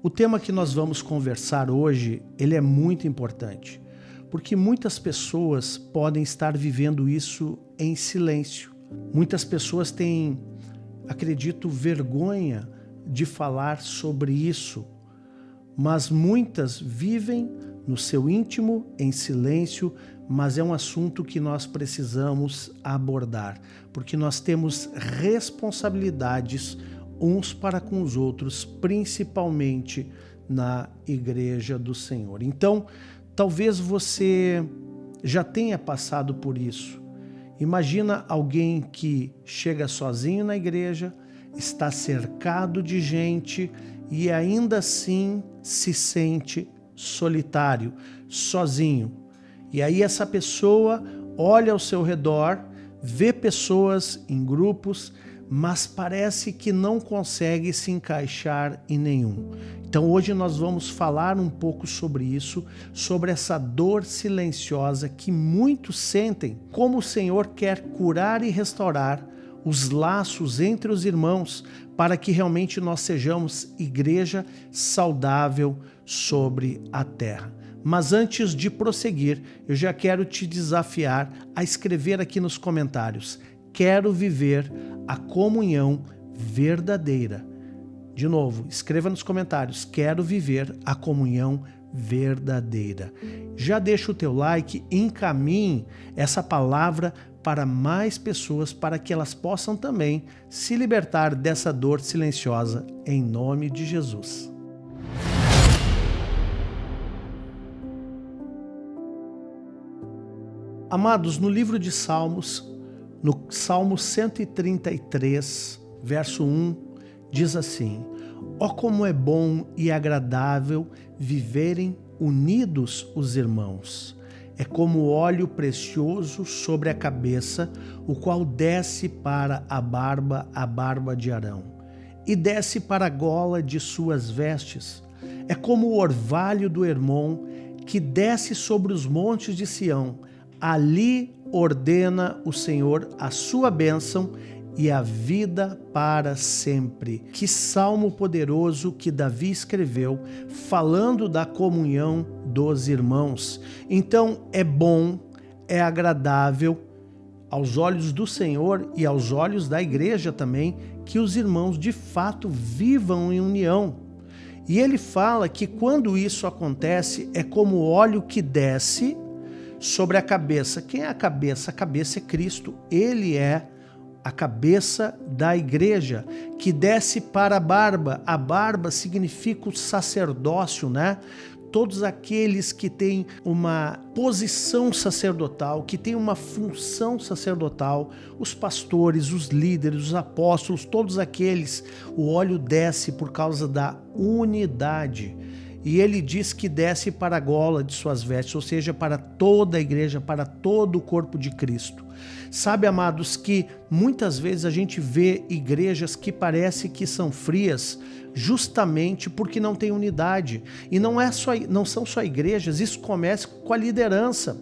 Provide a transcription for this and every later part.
O tema que nós vamos conversar hoje, ele é muito importante, porque muitas pessoas podem estar vivendo isso em silêncio. Muitas pessoas têm, acredito, vergonha de falar sobre isso, mas muitas vivem no seu íntimo, em silêncio, mas é um assunto que nós precisamos abordar, porque nós temos responsabilidades uns para com os outros, principalmente na Igreja do Senhor. Então, talvez você já tenha passado por isso. Imagina alguém que chega sozinho na igreja, está cercado de gente e ainda assim se sente solitário, sozinho. E aí essa pessoa olha ao seu redor, vê pessoas em grupos, mas parece que não consegue se encaixar em nenhum. Então hoje nós vamos falar um pouco sobre isso, sobre essa dor silenciosa que muitos sentem, como o Senhor quer curar e restaurar os laços entre os irmãos, para que realmente nós sejamos igreja saudável sobre a terra. Mas antes de prosseguir, eu já quero te desafiar a escrever aqui nos comentários: quero viver a comunhão verdadeira. De novo, escreva nos comentários: quero viver a comunhão verdadeira. Já deixa o teu like e encaminhe essa palavra para mais pessoas, para que elas possam também se libertar dessa dor silenciosa, em nome de Jesus. Amados, no livro de Salmos, no Salmo 133, verso 1, diz assim: ó como é bom e agradável viverem unidos os irmãos. É como óleo precioso sobre a cabeça, o qual desce para a barba de Arão, e desce para a gola de suas vestes. É como o orvalho do Hermon, que desce sobre os montes de Sião. Ali ordena o Senhor a sua bênção e a vida para sempre. Que salmo poderoso que Davi escreveu, falando da comunhão dos irmãos. Então é bom, é agradável aos olhos do Senhor e aos olhos da igreja também, que os irmãos de fato vivam em união. E ele fala que quando isso acontece, é como óleo que desce sobre a cabeça. Quem é a cabeça? A cabeça é Cristo. Ele é a cabeça da igreja, que desce para a barba. A barba significa o sacerdócio, né? Todos aqueles que têm uma posição sacerdotal, que têm uma função sacerdotal, os pastores, os líderes, os apóstolos, todos aqueles, o óleo desce por causa da unidade. E ele diz que desce para a gola de suas vestes, ou seja, para toda a igreja, para todo o corpo de Cristo. Sabe, amados, que muitas vezes a gente vê igrejas que parece que são frias, justamente porque não tem unidade. E não são só igrejas, isso começa com a liderança,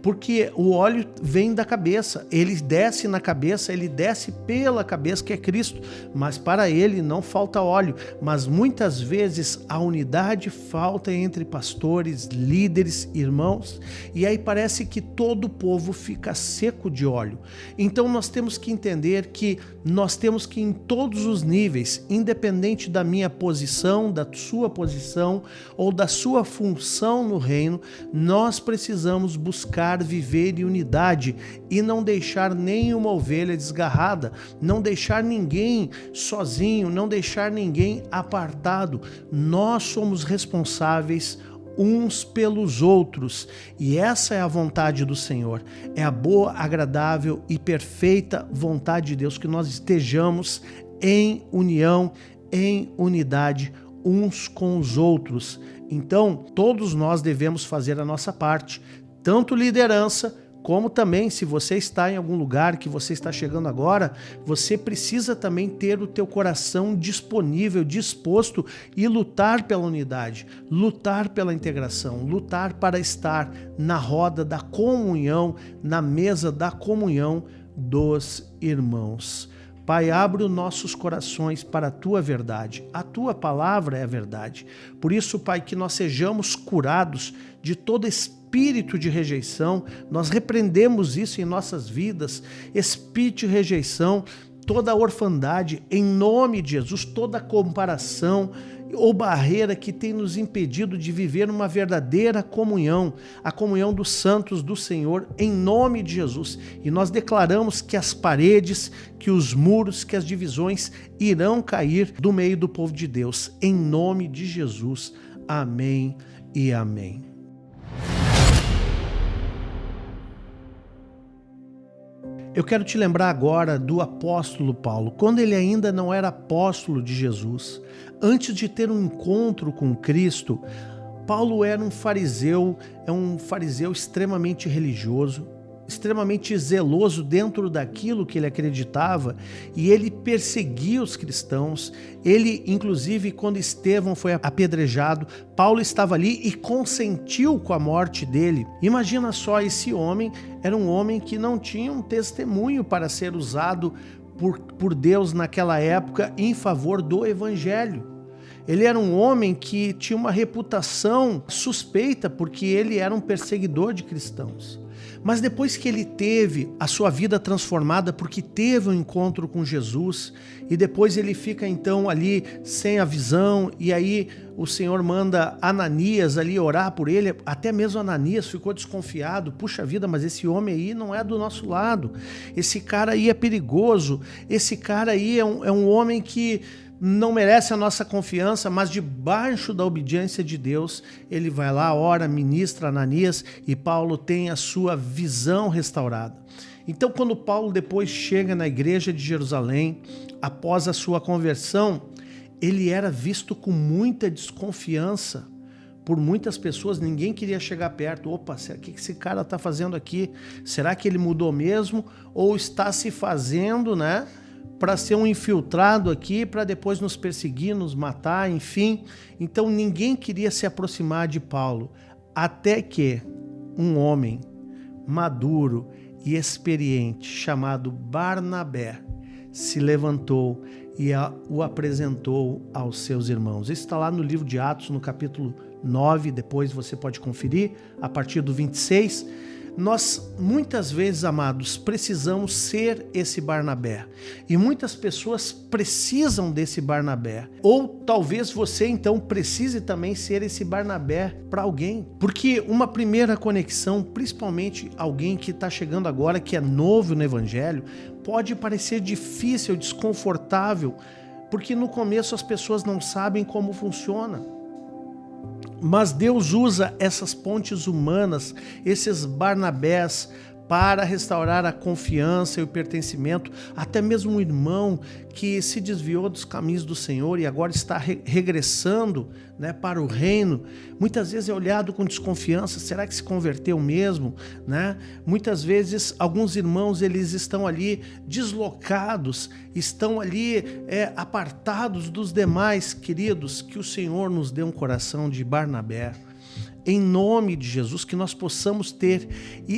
porque o óleo vem da cabeça, ele desce na cabeça, ele desce pela cabeça, que é Cristo, mas para ele não falta óleo. Mas muitas vezes a unidade falta entre pastores, líderes, irmãos, e aí parece que todo o povo fica seco de óleo. Então nós temos que entender que nós temos que, em todos os níveis, independente da minha posição, da sua posição ou da sua função no reino, nós precisamos buscar viver em unidade e não deixar nenhuma ovelha desgarrada, não deixar ninguém sozinho, não deixar ninguém apartado. Nós somos responsáveis uns pelos outros, e essa é a vontade do Senhor, é a boa, agradável e perfeita vontade de Deus, que nós estejamos em união, em unidade uns com os outros. Então, todos nós devemos fazer a nossa parte, tanto liderança, como também, se você está em algum lugar que você está chegando agora, você precisa também ter o teu coração disponível, disposto e lutar pela unidade, lutar pela integração, lutar para estar na roda da comunhão, na mesa da comunhão dos irmãos. Pai, abre os nossos corações para a Tua verdade. A Tua palavra é a verdade. Por isso, Pai, que nós sejamos curados de todo espírito de rejeição. Nós repreendemos isso em nossas vidas. Espírito de rejeição, toda a orfandade, em nome de Jesus, toda a comparação ou barreira que tem nos impedido de viver uma verdadeira comunhão, a comunhão dos santos do Senhor, em nome de Jesus. E nós declaramos que as paredes, que os muros, que as divisões irão cair do meio do povo de Deus, em nome de Jesus. Amém e amém. Eu quero te lembrar agora do apóstolo Paulo, quando ele ainda não era apóstolo de Jesus. Antes de ter um encontro com Cristo, Paulo era um fariseu extremamente religioso, extremamente zeloso dentro daquilo que ele acreditava, e ele perseguia os cristãos. Ele, inclusive, quando Estevão foi apedrejado, Paulo estava ali e consentiu com a morte dele. Imagina só, esse homem era um homem que não tinha um testemunho para ser usado por Deus naquela época em favor do evangelho. Ele era um homem que tinha uma reputação suspeita porque ele era um perseguidor de cristãos. Mas depois que ele teve a sua vida transformada, porque teve um encontro com Jesus, e depois ele fica então ali sem a visão, e aí o Senhor manda Ananias ali orar por ele, até mesmo Ananias ficou desconfiado, puxa vida, mas esse homem aí não é do nosso lado, esse cara aí é perigoso, esse cara aí é um homem que não merece a nossa confiança, mas debaixo da obediência de Deus, ele vai lá, ora, ministra Ananias, e Paulo tem a sua visão restaurada. Então, quando Paulo depois chega na igreja de Jerusalém, após a sua conversão, ele era visto com muita desconfiança por muitas pessoas. Ninguém queria chegar perto. Opa, o que esse cara está fazendo aqui? Será que ele mudou mesmo? Ou está se fazendo, né, para ser um infiltrado aqui, para depois nos perseguir, nos matar, enfim. Então ninguém queria se aproximar de Paulo, até que um homem maduro e experiente, chamado Barnabé, se levantou e o apresentou aos seus irmãos. Isso está lá no livro de Atos, no capítulo 9, depois você pode conferir, a partir do 26, Nós, muitas vezes, amados, precisamos ser esse Barnabé. E muitas pessoas precisam desse Barnabé. Ou talvez você, então, precise também ser esse Barnabé para alguém. Porque uma primeira conexão, principalmente alguém que está chegando agora, que é novo no Evangelho, pode parecer difícil, desconfortável, porque no começo as pessoas não sabem como funciona. Mas Deus usa essas pontes humanas, esses Barnabés, para restaurar a confiança e o pertencimento, até mesmo um irmão que se desviou dos caminhos do Senhor e agora está regressando, né, para o reino. Muitas vezes é olhado com desconfiança, será que se converteu mesmo? Né? Muitas vezes alguns irmãos eles estão ali deslocados, estão ali apartados dos demais. Queridos, que o Senhor nos dê um coração de Barnabé. Em nome de Jesus, que nós possamos ter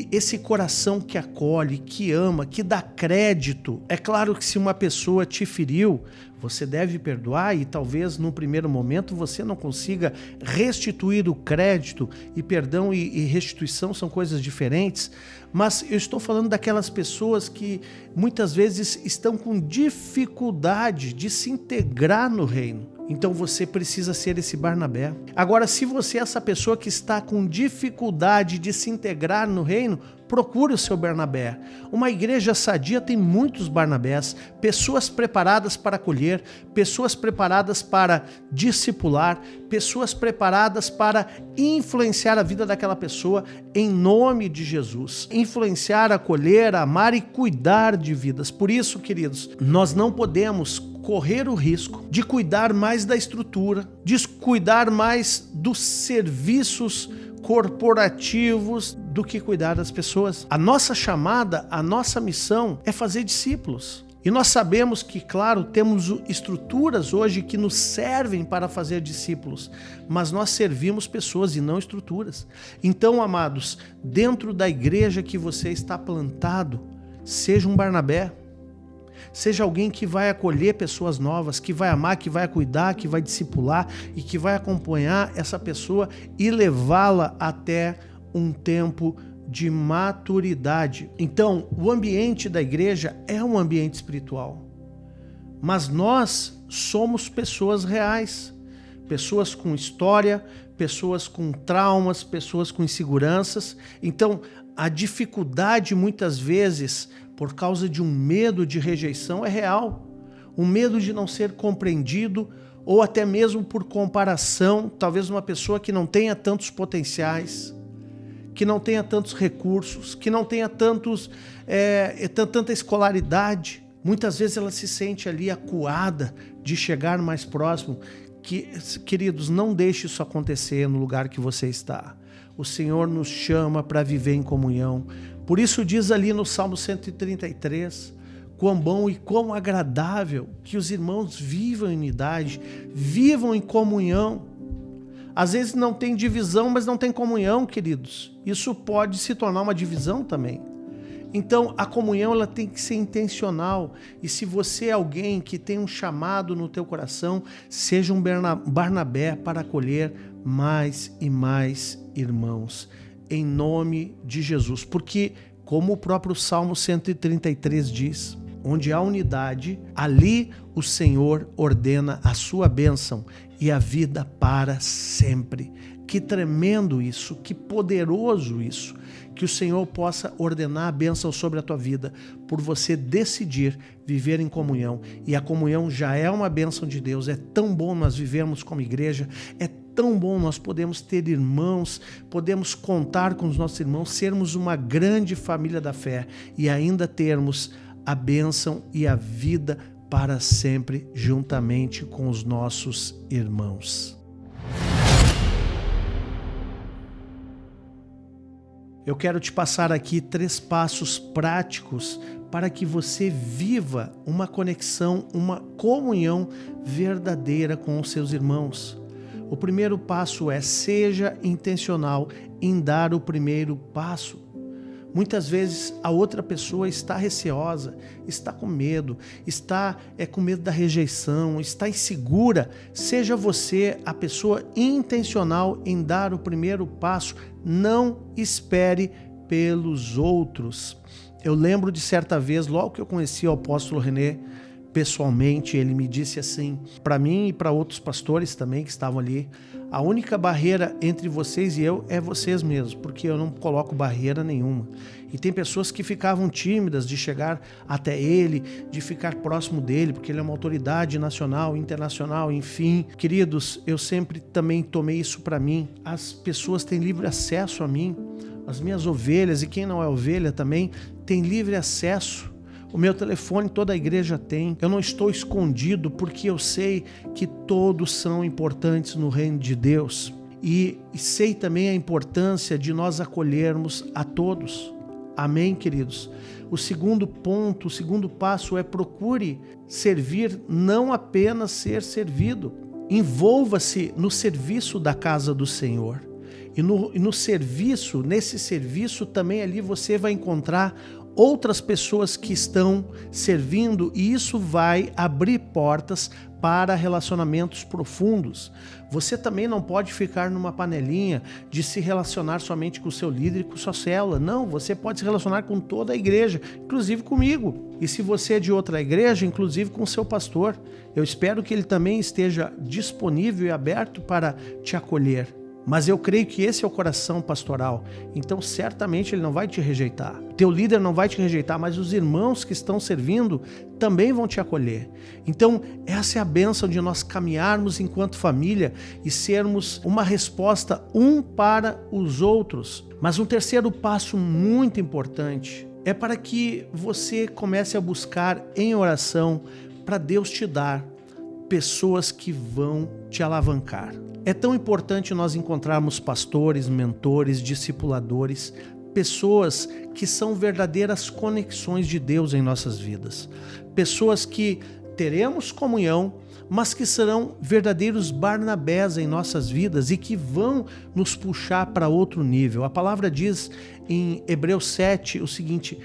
esse coração que acolhe, que ama, que dá crédito. É claro que se uma pessoa te feriu, você deve perdoar e talvez no primeiro momento você não consiga restituir o crédito, e perdão e restituição são coisas diferentes, mas eu estou falando daquelas pessoas que muitas vezes estão com dificuldade de se integrar no reino. Então você precisa ser esse Barnabé. Agora, se você é essa pessoa que está com dificuldade de se integrar no reino, procure o seu Barnabé. Uma igreja sadia tem muitos Barnabés, pessoas preparadas para acolher, pessoas preparadas para discipular, pessoas preparadas para influenciar a vida daquela pessoa em nome de Jesus. Influenciar, acolher, amar e cuidar de vidas. Por isso, queridos, nós não podemos correr o risco de cuidar mais da estrutura, de cuidar mais dos serviços corporativos do que cuidar das pessoas. A nossa chamada, a nossa missão é fazer discípulos. E nós sabemos que, claro, temos estruturas hoje que nos servem para fazer discípulos, mas nós servimos pessoas e não estruturas. Então, amados, dentro da igreja que você está plantado, seja um Barnabé. seja alguém que vai acolher pessoas novas, que vai amar, que vai cuidar, que vai discipular e que vai acompanhar essa pessoa e levá-la até um tempo de maturidade. Então, o ambiente da igreja é um ambiente espiritual, mas nós somos pessoas reais, pessoas com história, pessoas com traumas, pessoas com inseguranças. Então, a dificuldade muitas vezes, por causa de um medo de rejeição, é real. O medo de não ser compreendido, ou até mesmo por comparação, talvez uma pessoa que não tenha tantos potenciais, que não tenha tantos recursos, que não tenha tanta escolaridade. Muitas vezes ela se sente ali acuada de chegar mais próximo. Queridos, não deixe isso acontecer no lugar que você está. O Senhor nos chama para viver em comunhão. Por isso diz ali no Salmo 133, quão bom e quão agradável que os irmãos vivam em unidade, vivam em comunhão. Às vezes não tem divisão, mas não tem comunhão, queridos. Isso pode se tornar uma divisão também. Então, a comunhão ela tem que ser intencional. E se você é alguém que tem um chamado no teu coração, seja um Barnabé para acolher mais e mais irmãos. Em nome de Jesus. Porque, como o próprio Salmo 133 diz, onde há unidade, ali o Senhor ordena a sua bênção e a vida para sempre. Que tremendo isso, que poderoso isso. Que o Senhor possa ordenar a bênção sobre a tua vida, por você decidir viver em comunhão. E a comunhão já é uma bênção de Deus. É tão bom nós vivermos como igreja, é tão bom nós podemos ter irmãos, podemos contar com os nossos irmãos, sermos uma grande família da fé e ainda termos a bênção e a vida para sempre juntamente com os nossos irmãos. Eu quero te passar aqui 3 passos práticos para que você viva uma conexão, uma comunhão verdadeira com os seus irmãos. O primeiro passo é: seja intencional em dar o primeiro passo. Muitas vezes a outra pessoa está receosa, está com medo, está com medo da rejeição, está insegura. Seja você a pessoa intencional em dar o primeiro passo. Não espere pelos outros. Eu lembro de certa vez, logo que eu conheci o apóstolo René pessoalmente, ele me disse assim, para mim e para outros pastores também que estavam ali: a única barreira entre vocês e eu é vocês mesmos, porque eu não coloco barreira nenhuma. E tem pessoas que ficavam tímidas de chegar até ele, de ficar próximo dele, porque ele é uma autoridade nacional, internacional, enfim. Queridos, eu sempre também tomei isso para mim. As pessoas têm livre acesso a mim, as minhas ovelhas, e quem não é ovelha também tem livre acesso. O meu telefone toda a igreja tem. Eu não estou escondido, porque eu sei que todos são importantes no reino de Deus. E sei também a importância de nós acolhermos a todos. Amém, queridos? O segundo ponto, o segundo passo é: procure servir, não apenas ser servido. Envolva-se no serviço da casa do Senhor. E no serviço, nesse serviço também ali você vai encontrar outras pessoas que estão servindo, e isso vai abrir portas para relacionamentos profundos. Você também não pode ficar numa panelinha de se relacionar somente com o seu líder e com sua célula. Não, você pode se relacionar com toda a igreja, inclusive comigo. E se você é de outra igreja, inclusive com o seu pastor. Eu espero que ele também esteja disponível e aberto para te acolher. Mas eu creio que esse é o coração pastoral. Então certamente ele não vai te rejeitar. Teu líder não vai te rejeitar, mas os irmãos que estão servindo também vão te acolher. Então essa é a bênção de nós caminharmos enquanto família e sermos uma resposta um para os outros. Mas um terceiro passo muito importante é para que você comece a buscar em oração para Deus te dar pessoas que vão te alavancar. É tão importante nós encontrarmos pastores, mentores, discipuladores, pessoas que são verdadeiras conexões de Deus em nossas vidas. Pessoas que teremos comunhão, mas que serão verdadeiros Barnabés em nossas vidas e que vão nos puxar para outro nível. A palavra diz em Hebreus 7 o seguinte: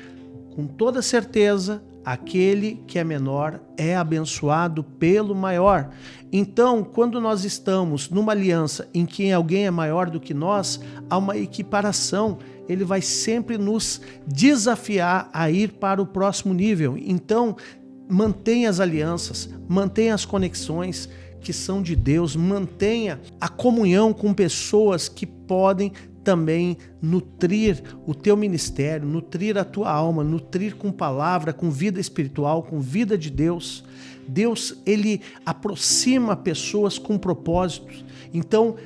com toda certeza aquele que é menor é abençoado pelo maior. Então, quando nós estamos numa aliança em que alguém é maior do que nós, há uma equiparação. Ele vai sempre nos desafiar a ir para o próximo nível. Então, mantenha as alianças, mantenha as conexões que são de Deus, mantenha a comunhão com pessoas que podem também nutrir o teu ministério, nutrir a tua alma, nutrir com palavra, com vida espiritual, com vida de Deus. Deus, ele aproxima pessoas com propósitos. Então,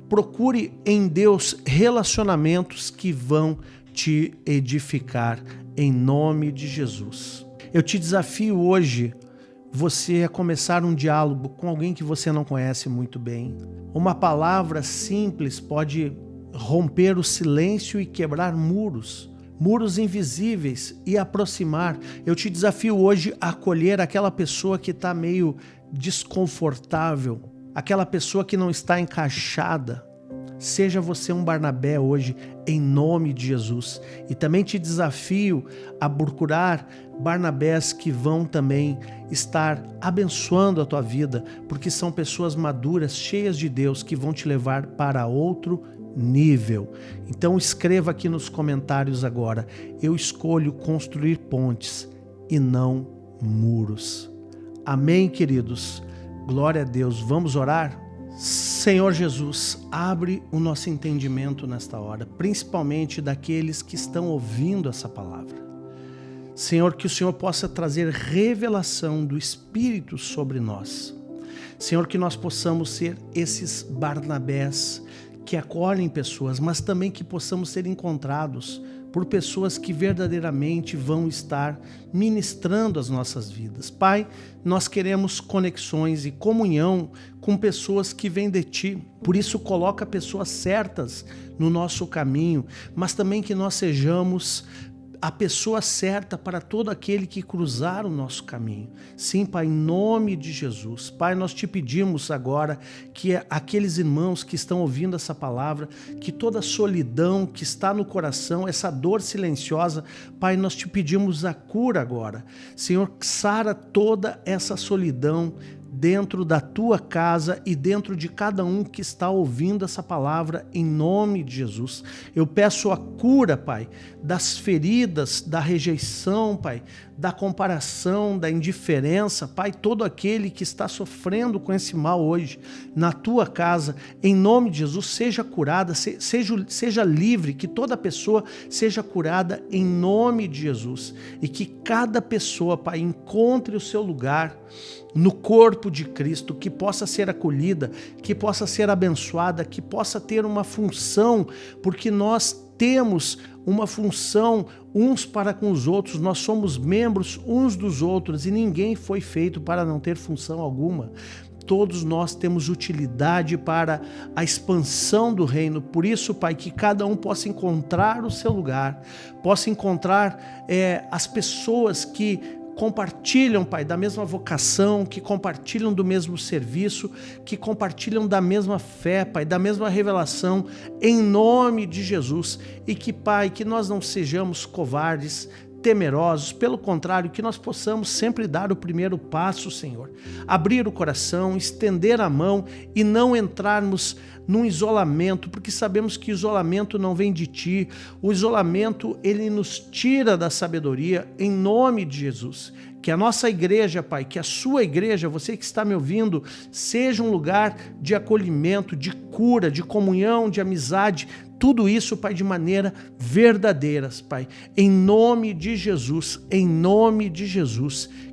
procure em Deus relacionamentos que vão te edificar em nome de Jesus. Eu te desafio hoje você a começar um diálogo com alguém que você não conhece muito bem. Uma palavra simples pode romper o silêncio e quebrar muros invisíveis e aproximar. Eu te desafio hoje a acolher aquela pessoa que está meio desconfortável, aquela pessoa que não está encaixada. Seja você um Barnabé hoje, em nome de Jesus. E também te desafio a procurar Barnabés que vão também estar abençoando a tua vida, porque são pessoas maduras, cheias de Deus, que vão te levar para outro nível. Então escreva aqui nos comentários agora: eu escolho construir pontes e não muros. Amém, queridos? Glória a Deus. Vamos orar? Senhor Jesus, abre o nosso entendimento nesta hora, principalmente daqueles que estão ouvindo essa palavra. Senhor, que o Senhor possa trazer revelação do Espírito sobre nós. Senhor, que nós possamos ser esses Barnabés que acolhem pessoas, mas também que possamos ser encontrados por pessoas que verdadeiramente vão estar ministrando as nossas vidas. Pai, nós queremos conexões e comunhão com pessoas que vêm de Ti. Por isso, coloca pessoas certas no nosso caminho, mas também que nós sejamos a pessoa certa para todo aquele que cruzar o nosso caminho. Sim, Pai, em nome de Jesus. Pai, nós te pedimos agora que aqueles irmãos que estão ouvindo essa palavra, que toda a solidão que está no coração, essa dor silenciosa, Pai, nós te pedimos a cura agora. Senhor, sara toda essa solidão dentro da tua casa e dentro de cada um que está ouvindo essa palavra, em nome de Jesus. Eu peço a cura, Pai, das feridas, da rejeição, Pai, da comparação, da indiferença, Pai, todo aquele que está sofrendo com esse mal hoje, na tua casa, em nome de Jesus, seja curada, seja livre, que toda pessoa seja curada em nome de Jesus, e que cada pessoa, Pai, encontre o seu lugar no corpo de Cristo, que possa ser acolhida, que possa ser abençoada, que possa ter uma função, porque nós temos uma função uns para com os outros, nós somos membros uns dos outros e ninguém foi feito para não ter função alguma. Todos nós temos utilidade para a expansão do reino. Por isso, Pai, que cada um possa encontrar o seu lugar, possa encontrar as pessoas que compartilham, Pai, da mesma vocação, que compartilham do mesmo serviço, que compartilham da mesma fé, Pai, da mesma revelação, em nome de Jesus. E que, Pai, que nós não sejamos covardes, temerosos, pelo contrário, que nós possamos sempre dar o primeiro passo, Senhor. Abrir o coração, estender a mão e não entrarmos num isolamento, porque sabemos que o isolamento não vem de Ti. O isolamento, ele nos tira da sabedoria, em nome de Jesus. Que a nossa igreja, Pai, que a sua igreja, você que está me ouvindo, seja um lugar de acolhimento, de cura, de comunhão, de amizade, tudo isso, Pai, de maneira verdadeira, Pai, em nome de Jesus,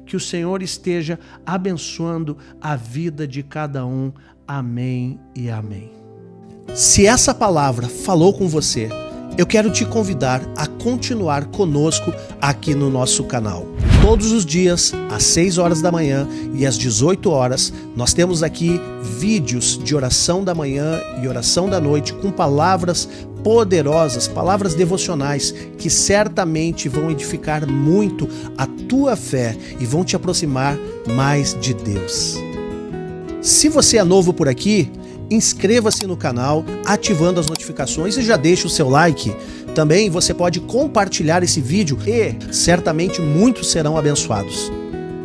que o Senhor esteja abençoando a vida de cada um. Amém e amém. Se essa palavra falou com você, eu quero te convidar a continuar conosco aqui no nosso canal. Todos os dias, às 6 horas da manhã e às 18 horas, nós temos aqui vídeos de oração da manhã e oração da noite com palavras poderosas, palavras devocionais que certamente vão edificar muito a tua fé e vão te aproximar mais de Deus. Se você é novo por aqui, inscreva-se no canal, ativando as notificações e já deixa o seu like. Também você pode compartilhar esse vídeo e certamente muitos serão abençoados.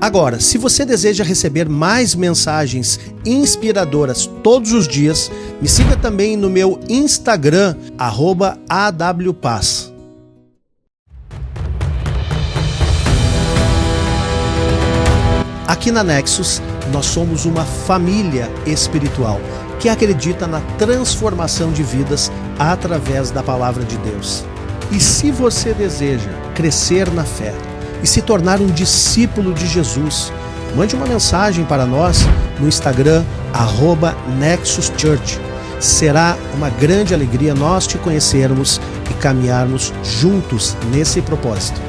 Agora, se você deseja receber mais mensagens inspiradoras todos os dias, me siga também no meu Instagram, @awpaz. Aqui na Nexus, nós somos uma família espiritual que acredita na transformação de vidas através da palavra de Deus. E se você deseja crescer na fé e se tornar um discípulo de Jesus, mande uma mensagem para nós no Instagram, @NexusChurch. Será uma grande alegria nós te conhecermos e caminharmos juntos nesse propósito.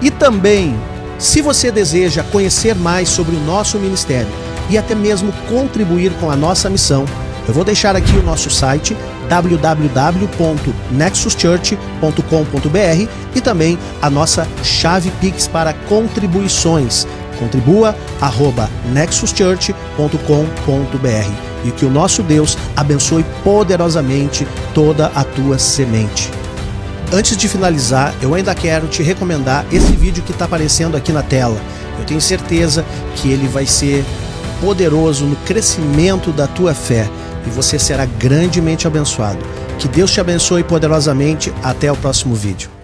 E também, se você deseja conhecer mais sobre o nosso ministério e até mesmo contribuir com a nossa missão, eu vou deixar aqui o nosso site www.nexuschurch.com.br e também a nossa chave Pix para contribuições. Contribua@nexuschurch.com.br e que o nosso Deus abençoe poderosamente toda a tua semente. Antes de finalizar, eu ainda quero te recomendar esse vídeo que está aparecendo aqui na tela. Eu tenho certeza que ele vai ser poderoso no crescimento da tua fé e você será grandemente abençoado. Que Deus te abençoe poderosamente. Até o próximo vídeo.